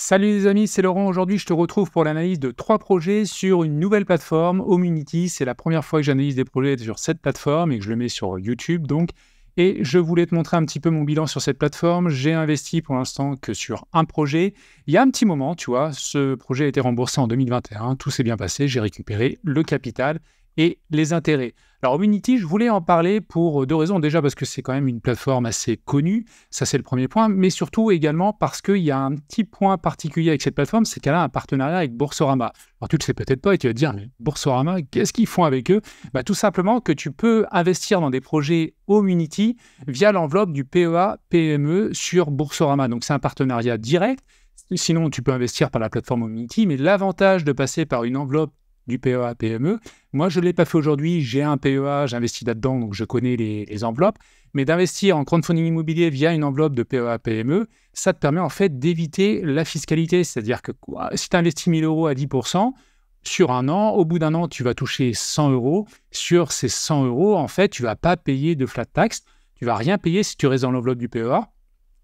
Salut les amis, c'est Laurent. Aujourd'hui, je te retrouve pour l'analyse de 3 projets sur une nouvelle plateforme, Homunity. C'est la première fois que j'analyse des projets sur cette plateforme et que je le mets sur YouTube, donc. Et je voulais te montrer un petit peu mon bilan sur cette plateforme. J'ai investi pour l'instant que sur un projet. Il y a un petit moment, tu vois, ce projet a été remboursé en 2021. Tout s'est bien passé. J'ai récupéré le capital et les intérêts. Alors, Homunity, je voulais en parler pour 2 raisons. Déjà parce que c'est quand même une plateforme assez connue. Ça, c'est le premier point, mais surtout également parce qu'il y a un petit point particulier avec cette plateforme, c'est qu'elle a un partenariat avec Boursorama. Alors, tu ne le sais peut-être pas et tu vas te dire, mais Boursorama, qu'est-ce qu'ils font avec eux? Tout simplement que tu peux investir dans des projets Homunity via l'enveloppe du PEA-PME sur Boursorama. Donc, c'est un partenariat direct. Sinon, tu peux investir par la plateforme Homunity, mais l'avantage de passer par une enveloppe du PEA-PME, moi, je ne l'ai pas fait aujourd'hui. J'ai un PEA, j'investis là-dedans, donc je connais les enveloppes. Mais d'investir en crowdfunding immobilier via une enveloppe de PEA-PME, ça te permet en fait d'éviter la fiscalité. C'est-à-dire que si tu investis 1 000 € à 10%, sur un an, au bout d'un an, tu vas toucher 100 €. Sur ces 100 €, en fait, tu ne vas pas payer de flat tax. Tu ne vas rien payer si tu restes dans l'enveloppe du PEA.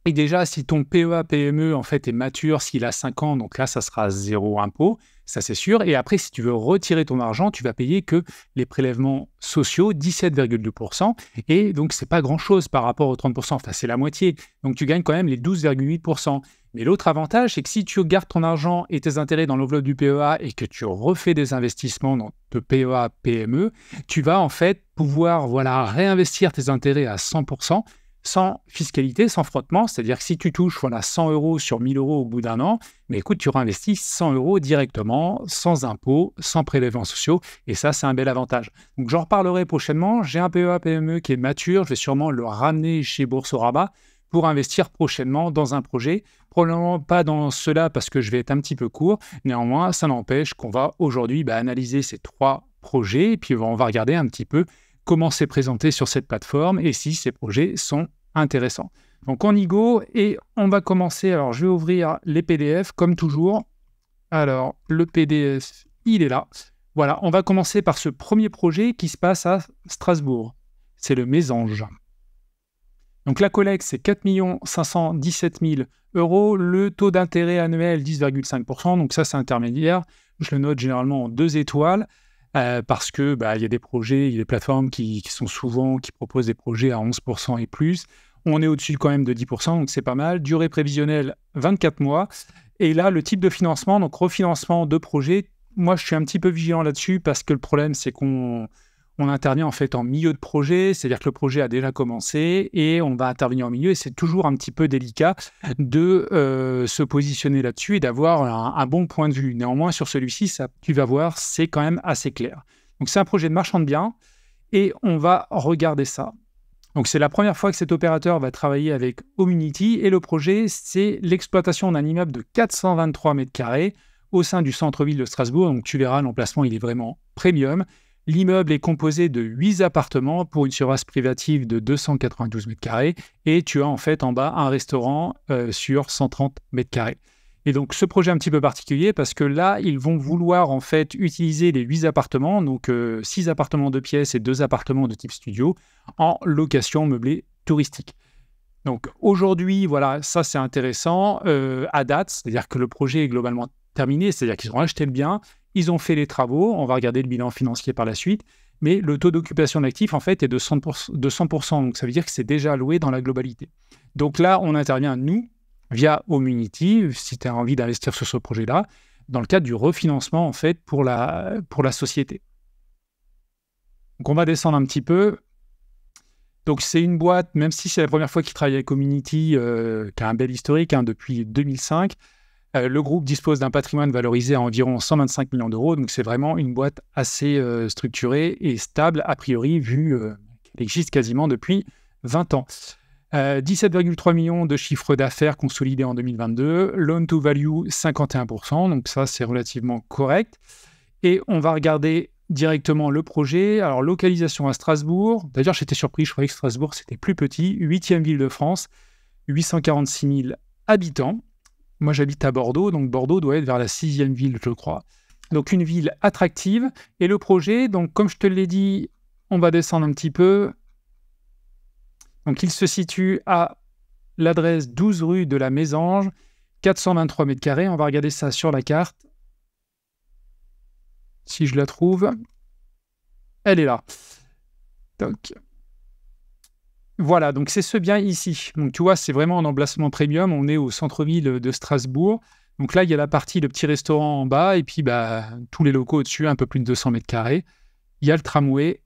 Et déjà, si ton PEA-PME en fait est mature, s'il a 5 ans, donc là, ça sera 0 impôt, ça c'est sûr. Et après, si tu veux retirer ton argent, tu vas payer que les prélèvements sociaux, 17,2%. Et donc, c'est pas grand-chose par rapport aux 30%. Enfin, c'est la moitié. Donc, tu gagnes quand même les 12,8%. Mais l'autre avantage, c'est que si tu gardes ton argent et tes intérêts dans l'enveloppe du PEA et que tu refais des investissements dans de PEA-PME, tu vas en fait pouvoir réinvestir tes intérêts à 100%. Sans fiscalité, sans frottement, c'est-à-dire que si tu touches 100 € sur 1 000 € au bout d'un an, mais écoute, tu réinvestis 100 € directement, sans impôts, sans prélèvements sociaux, et ça, c'est un bel avantage. Donc, j'en reparlerai prochainement. J'ai un PEA-PME qui est mature, je vais sûrement le ramener chez Boursorama pour investir prochainement dans un projet. Probablement pas dans cela parce que je vais être un petit peu court, néanmoins, ça n'empêche qu'on va aujourd'hui analyser ces 3 projets, et puis on va regarder un petit peu comment c'est présenté sur cette plateforme et si ces projets sont intéressants. Donc on y go et on va commencer. Alors je vais ouvrir les PDF comme toujours. Alors le PDF, il est là. Voilà, on va commencer par ce premier projet qui se passe à Strasbourg. C'est le Mésange. Donc la collecte, c'est 4 517 000 €. Le taux d'intérêt annuel, 10,5%. Donc ça, c'est intermédiaire. Je le note généralement en 2 étoiles. Parce que il y a des projets, il y a des plateformes qui proposent des projets à 11% et plus. On est au-dessus quand même de 10%, donc c'est pas mal. Durée prévisionnelle, 24 mois. Et là, le type de financement, donc refinancement de projet, moi je suis un petit peu vigilant là-dessus parce que le problème c'est qu'on intervient en fait en milieu de projet, c'est-à-dire que le projet a déjà commencé et on va intervenir au milieu et c'est toujours un petit peu délicat de se positionner là-dessus et d'avoir un bon point de vue. Néanmoins, sur celui-ci, tu vas voir, c'est quand même assez clair. Donc, c'est un projet de marchand de biens et on va regarder ça. Donc, c'est la première fois que cet opérateur va travailler avec Homunity et le projet, c'est l'exploitation d'un immeuble de 423 mètres carrés au sein du centre-ville de Strasbourg. Donc, tu verras, l'emplacement, il est vraiment premium. L'immeuble est composé de 8 appartements pour une surface privative de 292 mètres carrés et tu as en fait en bas un restaurant sur 130 mètres carrés. Et donc ce projet est un petit peu particulier parce que là, ils vont vouloir en fait utiliser les 8 appartements, donc 6 appartements de pièces et 2 appartements de type studio en location meublée touristique. Donc aujourd'hui, voilà, ça c'est intéressant à date, c'est-à-dire que le projet est globalement terminé, c'est-à-dire qu'ils ont acheté le bien, ils ont fait les travaux, on va regarder le bilan financier par la suite, mais le taux d'occupation d'actifs, en fait, est de 100%, donc ça veut dire que c'est déjà loué dans la globalité. Donc là, on intervient, nous, via Homunity, si tu as envie d'investir sur ce projet-là, dans le cadre du refinancement, en fait, pour la société. Donc on va descendre un petit peu. Donc c'est une boîte, même si c'est la première fois qu'ils travaillent avec Homunity, qui a un bel historique depuis 2005, le groupe dispose d'un patrimoine valorisé à environ 125 millions d'euros, donc c'est vraiment une boîte assez structurée et stable, a priori, vu qu'elle existe quasiment depuis 20 ans. 17,3 millions de chiffre d'affaires consolidé en 2022, loan to value 51%, donc ça c'est relativement correct. Et on va regarder directement le projet. Alors localisation à Strasbourg, d'ailleurs j'étais surpris, je croyais que Strasbourg c'était plus petit, 8e ville de France, 846 000 habitants. Moi, j'habite à Bordeaux, donc Bordeaux doit être vers la 6e ville, je crois. Donc, une ville attractive. Et le projet, donc comme je te l'ai dit, on va descendre un petit peu. Donc, il se situe à l'adresse 12 rue de la Mésange. 423 mètres carrés. On va regarder ça sur la carte. Si je la trouve, elle est là. Donc, voilà, donc c'est ce bien ici. Donc tu vois, c'est vraiment un emplacement premium. On est au centre-ville de Strasbourg. Donc là, il y a la partie, le petit restaurant en bas, et puis tous les locaux au-dessus, un peu plus de 200 mètres carrés. Il y a le tramway.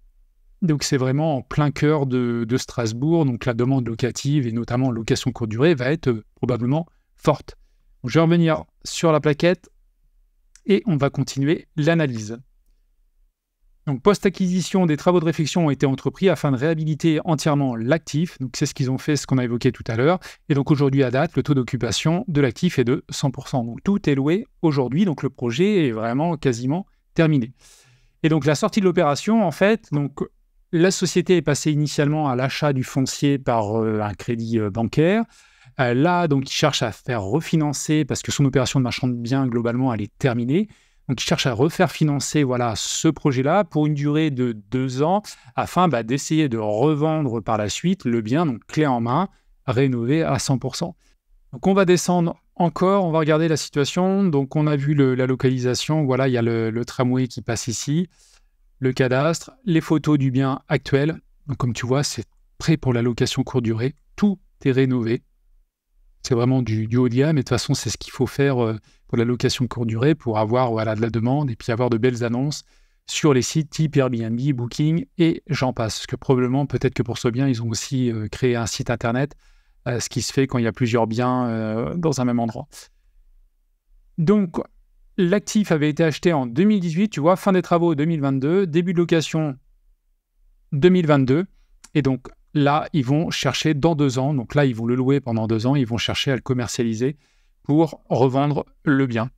Donc c'est vraiment en plein cœur de Strasbourg. Donc la demande locative, et notamment location courte durée, va être probablement forte. Donc, je vais revenir sur la plaquette et on va continuer l'analyse. Donc, post-acquisition, des travaux de réfection ont été entrepris afin de réhabiliter entièrement l'actif. Donc, c'est ce qu'ils ont fait, ce qu'on a évoqué tout à l'heure. Et donc, aujourd'hui, à date, le taux d'occupation de l'actif est de 100%. Donc, tout est loué aujourd'hui. Donc, le projet est vraiment quasiment terminé. Et donc, la sortie de l'opération, en fait, donc, la société est passée initialement à l'achat du foncier par un crédit bancaire. Là, donc, il cherche à faire refinancer parce que son opération de marchand de biens, globalement, elle est terminée. Donc, il cherche à refaire financer ce projet-là pour une durée de 2 ans afin d'essayer de revendre par la suite le bien, donc clé en main, rénové à 100%. Donc, on va descendre encore, on va regarder la situation. Donc, on a vu la localisation. Voilà, il y a le tramway qui passe ici, le cadastre, les photos du bien actuel. Donc, comme tu vois, c'est prêt pour la location courte durée. Tout est rénové. C'est vraiment du haut de gamme, et de toute façon, c'est ce qu'il faut faire pour la location courte durée, pour avoir de la demande et puis avoir de belles annonces sur les sites type Airbnb, Booking et j'en passe. Parce que probablement, peut-être que pour ce bien, ils ont aussi créé un site internet, ce qui se fait quand il y a plusieurs biens dans un même endroit. Donc, l'actif avait été acheté en 2018, tu vois, fin des travaux 2022, début de location 2022, et donc là, ils vont chercher dans 2 ans, donc là, ils vont le louer pendant 2 ans, ils vont chercher à le commercialiser pour revendre le bien.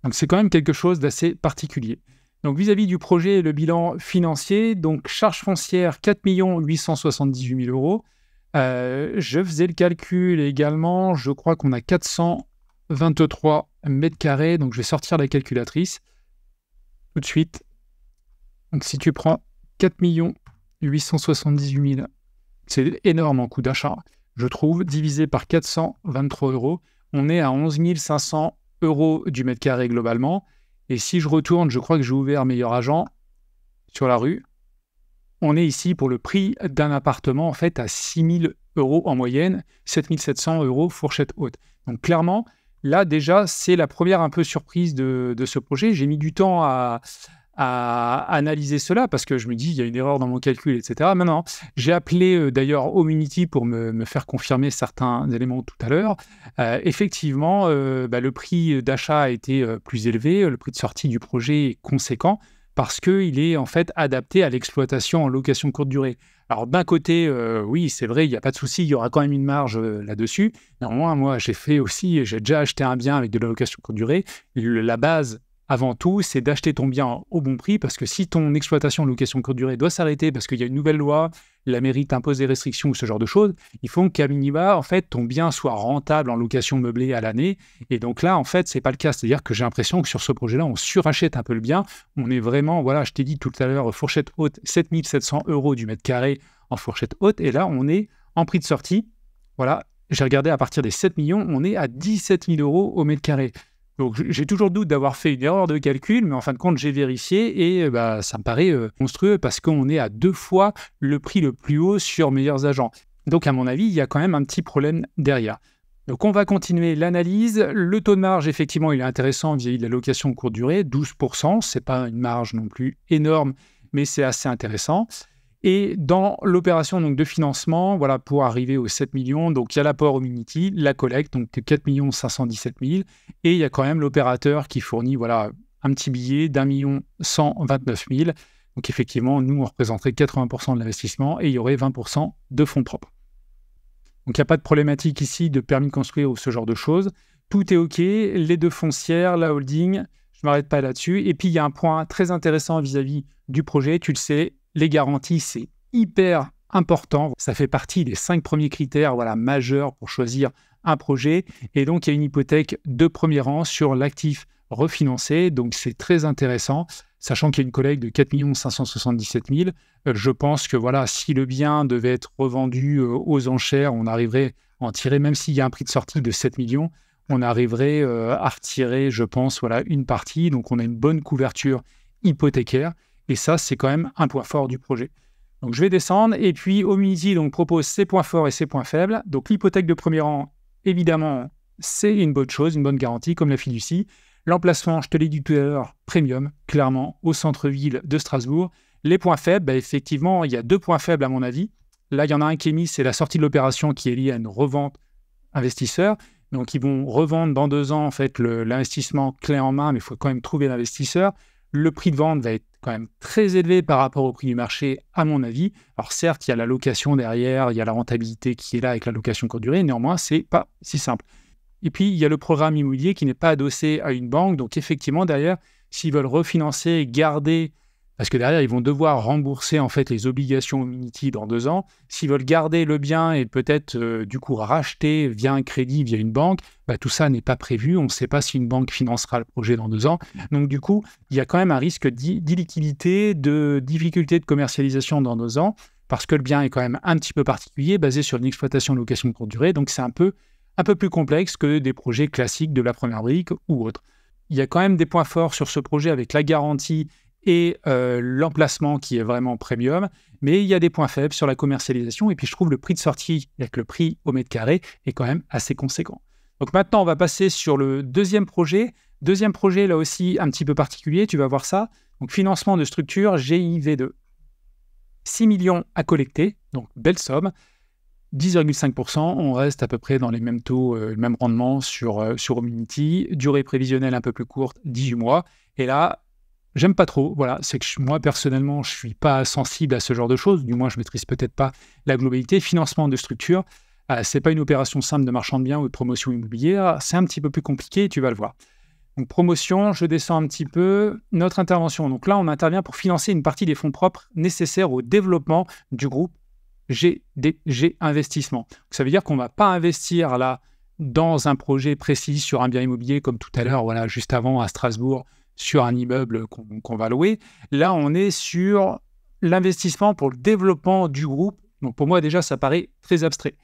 Donc, c'est quand même quelque chose d'assez particulier. Donc, vis-à-vis du projet et le bilan financier, donc charge foncière 4 878 000 euros. Je faisais le calcul également, je crois qu'on a 423 mètres carrés, donc je vais sortir la calculatrice tout de suite. Donc, si tu prends 4 878 000, c'est énorme en coût d'achat, je trouve, divisé par 423 euros, on est à 11 500 euros du mètre carré globalement. Et si je retourne, je crois que j'ai ouvert Meilleur Agent sur la rue, on est ici pour le prix d'un appartement en fait à 6 000 euros en moyenne, 7 700 euros fourchette haute. Donc clairement, là déjà, c'est la première un peu surprise de ce projet. J'ai mis du temps à analyser cela parce que je me dis il y a une erreur dans mon calcul, etc. Maintenant, j'ai appelé d'ailleurs Homunity pour me faire confirmer certains éléments tout à l'heure. Effectivement, le prix d'achat a été plus élevé, le prix de sortie du projet est conséquent parce qu'il est en fait adapté à l'exploitation en location courte durée. Alors d'un côté, oui, c'est vrai, il n'y a pas de souci, il y aura quand même une marge là-dessus. Néanmoins, moi, j'ai déjà acheté un bien avec de la location courte durée. La base, avant tout, c'est d'acheter ton bien au bon prix, parce que si ton exploitation location courte durée doit s'arrêter parce qu'il y a une nouvelle loi, la mairie t'impose des restrictions ou ce genre de choses, il faut qu'à minima, en fait, ton bien soit rentable en location meublée à l'année. Et donc là, en fait, c'est pas le cas. C'est-à-dire que j'ai l'impression que sur ce projet-là, on surachète un peu le bien. On est vraiment, voilà, je t'ai dit tout à l'heure, fourchette haute, 7 700 euros du mètre carré en fourchette haute. Et là, on est en prix de sortie. Voilà, j'ai regardé à partir des 7 millions, on est à 17 000 euros au mètre carré. Donc, j'ai toujours le doute d'avoir fait une erreur de calcul, mais en fin de compte, j'ai vérifié et ça me paraît monstrueux parce qu'on est à 2 fois le prix le plus haut sur Meilleurs Agents. Donc, à mon avis, il y a quand même un petit problème derrière. Donc, on va continuer l'analyse. Le taux de marge, effectivement, il est intéressant vis-à-vis de la location courte durée, 12%. Ce n'est pas une marge non plus énorme, mais c'est assez intéressant. Et dans l'opération donc, de financement, voilà, pour arriver aux 7 millions, donc il y a l'apport Homunity, la collecte, donc 4 517 000, et il y a quand même l'opérateur qui fournit voilà, un petit billet d'1 129 000. Donc effectivement, nous, on représenterait 80% de l'investissement et il y aurait 20% de fonds propres. Donc il n'y a pas de problématique ici de permis de construire ou ce genre de choses. Tout est OK, les 2 foncières, la holding, je ne m'arrête pas là-dessus. Et puis il y a un point très intéressant vis-à-vis du projet, tu le sais, les garanties, c'est hyper important. Ça fait partie des 5 premiers critères majeurs pour choisir un projet. Et donc, il y a une hypothèque de premier rang sur l'actif refinancé. Donc, c'est très intéressant, sachant qu'il y a une collecte de 4 577 000. Je pense que si le bien devait être revendu aux enchères, on arriverait en tirer, même s'il y a un prix de sortie de 7 millions, on arriverait à retirer, je pense, voilà, une partie. Donc, on a une bonne couverture hypothécaire. Et ça, c'est quand même un point fort du projet. Donc, je vais descendre. Et puis, Homunity propose ses points forts et ses points faibles. Donc, l'hypothèque de premier rang, évidemment, c'est une bonne chose, une bonne garantie, comme la fiducie. L'emplacement, je te l'ai dit tout à l'heure, premium, clairement, au centre-ville de Strasbourg. Les points faibles, effectivement, il y a 2 points faibles à mon avis. Là, il y en a un qui est mis, c'est la sortie de l'opération qui est liée à une revente investisseur. Donc, ils vont revendre dans 2 ans en fait, l'investissement clé en main, mais il faut quand même trouver l'investisseur. Le prix de vente va être quand même très élevé par rapport au prix du marché, à mon avis. Alors certes, il y a la location derrière, il y a la rentabilité qui est là avec la location courte durée, néanmoins, ce n'est pas si simple. Et puis, il y a le programme immobilier qui n'est pas adossé à une banque. Donc, effectivement, derrière, s'ils veulent refinancer, garder, parce que derrière, ils vont devoir rembourser en fait les obligations Homunity dans 2 ans. S'ils veulent garder le bien et peut-être du coup racheter via un crédit, via une banque, tout ça n'est pas prévu. On ne sait pas si une banque financera le projet dans 2 ans. Donc, du coup, il y a quand même un risque d'illiquidité, de difficulté de commercialisation dans 2 ans, parce que le bien est quand même un petit peu particulier, basé sur une exploitation de location courte durée. Donc, c'est un peu plus complexe que des projets classiques de la première brique ou autres. Il y a quand même des points forts sur ce projet avec la garantie et l'emplacement qui est vraiment premium, mais il y a des points faibles sur la commercialisation et puis je trouve le prix de sortie avec le prix au mètre carré est quand même assez conséquent. Donc maintenant, on va passer sur le deuxième projet. Deuxième projet, là aussi, un petit peu particulier, tu vas voir ça. Donc financement de structure GIV2. 6 millions à collecter, donc belle somme. 10,5%, on reste à peu près dans les mêmes taux, le même rendement sur Homunity. Durée prévisionnelle un peu plus courte, 18 mois. Et là, j'aime pas trop. Voilà, c'est que moi, personnellement, je suis pas sensible à ce genre de choses. Du moins, je maîtrise peut-être pas la globalité. Financement de structure, c'est pas une opération simple de marchand de biens ou de promotion immobilière. C'est un petit peu plus compliqué, tu vas le voir. Donc, promotion, je descends un petit peu. Notre intervention. Donc là, on intervient pour financer une partie des fonds propres nécessaires au développement du groupe GDG Investissement. Donc, ça veut dire qu'on ne va pas investir là dans un projet précis sur un bien immobilier comme tout à l'heure, voilà, juste avant à Strasbourg, sur un immeuble qu'on va louer. Là, on est sur l'investissement pour le développement du groupe. Donc pour moi, déjà, ça paraît très abstrait.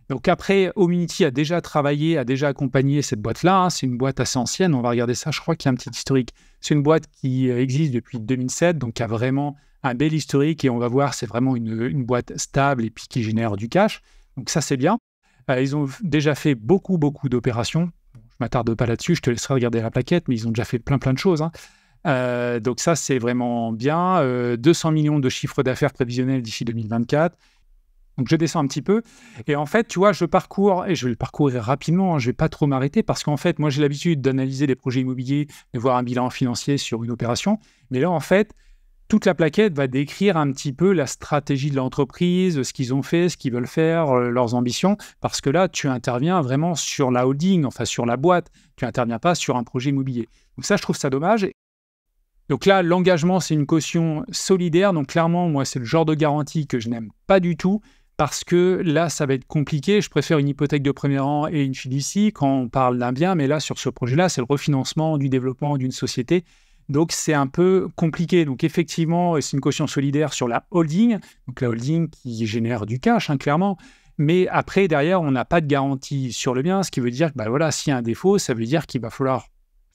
Donc après, Homunity a déjà travaillé, a déjà accompagné cette boîte-là. C'est une boîte assez ancienne. On va regarder ça. Je crois qu'il y a un petit historique. C'est une boîte qui existe depuis 2007, donc qui a vraiment un bel historique. Et on va voir, c'est vraiment une boîte stable et puis qui génère du cash. Donc ça, c'est bien. Ils ont déjà fait beaucoup d'opérations. Je ne m'attarde pas là-dessus. Je te laisserai regarder la plaquette, mais ils ont déjà fait plein de choses. Donc ça, c'est vraiment bien. 200 millions de chiffre d'affaires prévisionnel d'ici 2024. Donc, je descends un petit peu. Et en fait, tu vois, je parcours, et je vais le parcourir rapidement, je ne vais pas trop m'arrêter, parce qu'en fait, moi, j'ai l'habitude d'analyser des projets immobiliers, de voir un bilan financier sur une opération. Mais là, en fait, toute la plaquette va décrire un petit peu la stratégie de l'entreprise, ce qu'ils ont fait, ce qu'ils veulent faire, leurs ambitions, parce que là, tu interviens vraiment sur la holding, enfin sur la boîte. Tu n'interviens pas sur un projet immobilier. Donc ça, je trouve ça dommage. Donc là, l'engagement, c'est une caution solidaire. Donc clairement, moi, c'est le genre de garantie que je n'aime pas du tout. Parce que là, ça va être compliqué. Je préfère une hypothèque de premier rang et une fiducie quand on parle d'un bien. Mais là, sur ce projet-là, c'est le refinancement du développement d'une société. Donc, c'est un peu compliqué. Donc, effectivement, c'est une caution solidaire sur la holding. Donc, la holding qui génère du cash, clairement. Mais après, derrière, on n'a pas de garantie sur le bien. Ce qui veut dire que, voilà, s'il y a un défaut, ça veut dire qu'il va falloir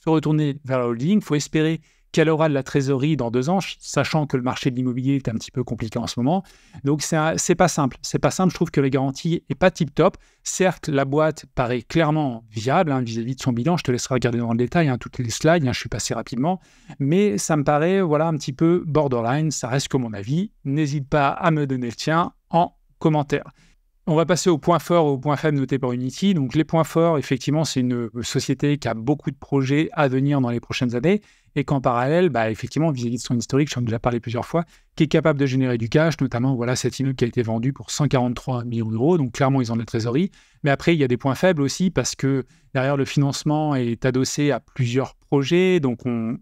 se retourner vers la holding. Il faut espérer qu'elle aura de la trésorerie dans 2 ans, sachant que le marché de l'immobilier est un petit peu compliqué en ce moment. Donc, c'est pas simple. C'est pas simple. Je trouve que la garantie n'est pas tip-top. Certes, la boîte paraît clairement viable vis-à-vis de son bilan. Je te laisserai regarder dans le détail toutes les slides. Je suis passé rapidement. Mais ça me paraît un petit peu borderline. Ça reste que mon avis. N'hésite pas à me donner le tien en commentaire. On va passer aux points forts et aux points faibles notés par Homunity. Donc, les points forts, effectivement, c'est une société qui a beaucoup de projets à venir dans les prochaines années et qu'en parallèle, effectivement, vis-à-vis de son historique, j'en ai déjà parlé plusieurs fois, qui est capable de générer du cash, notamment, cet immeuble qui a été vendu pour 143 millions d'euros. Donc, clairement, ils ont de la trésorerie. Mais après, il y a des points faibles aussi parce que derrière, le financement est adossé à plusieurs projets. Donc, on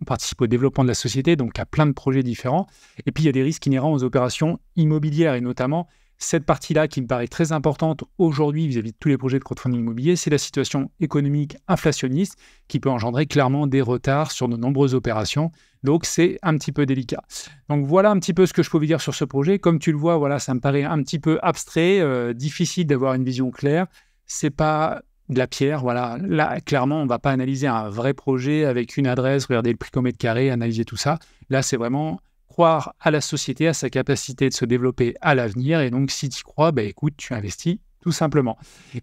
participe au développement de la société, donc à plein de projets différents. Et puis, il y a des risques inhérents aux opérations immobilières et notamment cette partie-là qui me paraît très importante aujourd'hui vis-à-vis de tous les projets de crowdfunding immobilier, c'est la situation économique inflationniste qui peut engendrer clairement des retards sur de nombreuses opérations. Donc, c'est un petit peu délicat. Donc, voilà un petit peu ce que je peux vous dire sur ce projet. Comme tu le vois, voilà, ça me paraît un petit peu abstrait, difficile d'avoir une vision claire. C'est pas de la pierre, voilà. Là, clairement, on ne va pas analyser un vrai projet avec une adresse, regarder le prix au mètre carré, analyser tout ça. Là, c'est vraiment croire à la société, à sa capacité de se développer à l'avenir. Et donc, si tu y crois, écoute, tu investis tout simplement.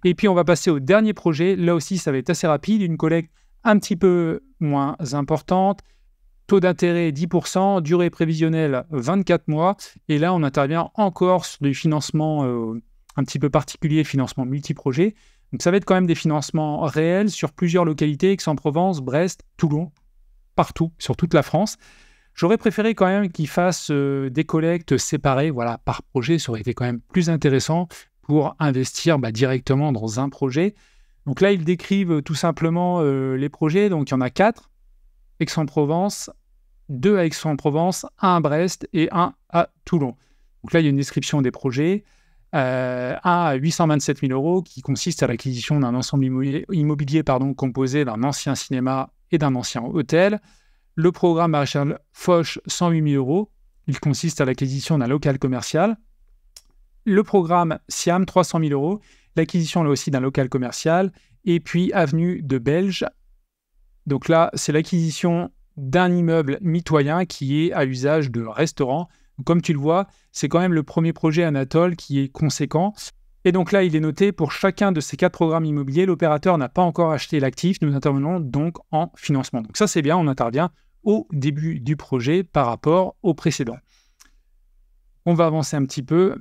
Et puis, on va passer au dernier projet. Là aussi, ça va être assez rapide. Une collecte un petit peu moins importante. Taux d'intérêt 10%, durée prévisionnelle 24 mois. Et là, on intervient encore sur du financement un petit peu particulier, financement multi-projet. Donc, ça va être quand même des financements réels sur plusieurs localités, Aix-en-Provence, Brest, Toulon, partout, sur toute la France. J'aurais préféré quand même qu'ils fassent des collectes séparées, voilà, par projet. Ça aurait été quand même plus intéressant pour investir directement dans un projet. Donc là, ils décrivent tout simplement les projets. Donc, il y en a 4. Aix-en-Provence, 2 à Aix-en-Provence, 1 à Brest et 1 à Toulon. Donc là, il y a une description des projets. Un à 827 000 € qui consiste à l'acquisition d'un ensemble immobilier composé d'un ancien cinéma et d'un ancien hôtel. Le programme Maréchal Foch, 108 000 €. Il consiste à l'acquisition d'un local commercial. Le programme Siam, 300 000 €. L'acquisition là aussi d'un local commercial. Et puis Avenue de Belge. Donc là, c'est l'acquisition d'un immeuble mitoyen qui est à usage de restaurant. Donc, comme tu le vois, c'est quand même le premier projet Anatole qui est conséquent. Et donc là, il est noté pour chacun de ces 4 programmes immobiliers, l'opérateur n'a pas encore acheté l'actif. Nous intervenons donc en financement. Donc ça, c'est bien, on intervient au début du projet par rapport au précédent. On va avancer un petit peu.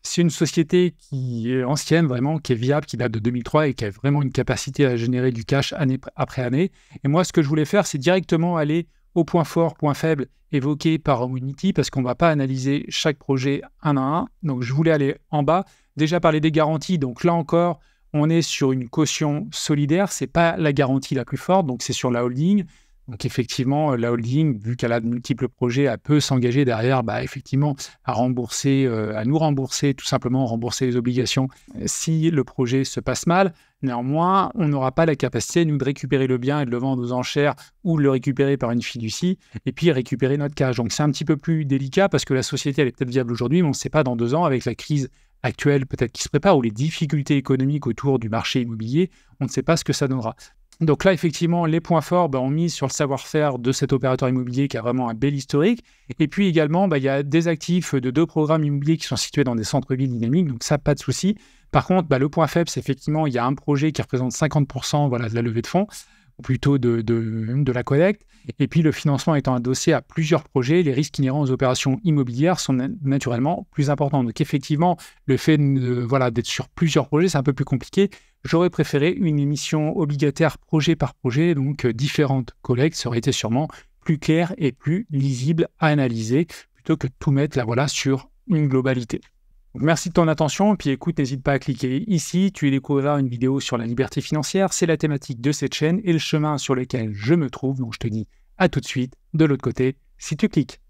C'est une société qui est ancienne, vraiment, qui est viable, qui date de 2003 et qui a vraiment une capacité à générer du cash année après année. Et moi, ce que je voulais faire, c'est directement aller au point fort, point faible évoqué par Homunity, parce qu'on ne va pas analyser chaque projet un à un. Donc, je voulais aller en bas, déjà parler des garanties. Donc là encore, on est sur une caution solidaire. Ce n'est pas la garantie la plus forte, donc c'est sur la holding. Donc effectivement, la holding, vu qu'elle a de multiples projets, elle peut s'engager derrière, effectivement, à rembourser, à nous rembourser, tout simplement rembourser les obligations si le projet se passe mal. Néanmoins, on n'aura pas la capacité, nous, de récupérer le bien et de le vendre aux enchères ou de le récupérer par une fiducie et puis récupérer notre cash. Donc c'est un petit peu plus délicat parce que la société, elle est peut-être viable aujourd'hui, mais on ne sait pas dans 2 ans, avec la crise actuelle peut-être qui se prépare ou les difficultés économiques autour du marché immobilier, on ne sait pas ce que ça donnera. Donc là, effectivement, les points forts, on mise sur le savoir-faire de cet opérateur immobilier qui a vraiment un bel historique. Et puis également, il y a des actifs de 2 programmes immobiliers qui sont situés dans des centres-villes dynamiques, donc ça, pas de souci. Par contre, le point faible, c'est effectivement, il y a un projet qui représente 50% de la levée de fonds, ou plutôt de la collecte. Et puis le financement étant adossé à plusieurs projets, les risques inhérents aux opérations immobilières sont naturellement plus importants. Donc effectivement, le fait d'être sur plusieurs projets, c'est un peu plus compliqué. J'aurais préféré une émission obligataire projet par projet, donc différentes collectes, ça aurait été sûrement plus clair et plus lisible à analyser, plutôt que de tout mettre sur une globalité. Donc, merci de ton attention, et puis écoute, n'hésite pas à cliquer ici, tu découvriras une vidéo sur la liberté financière, c'est la thématique de cette chaîne et le chemin sur lequel je me trouve, donc je te dis à tout de suite de l'autre côté si tu cliques.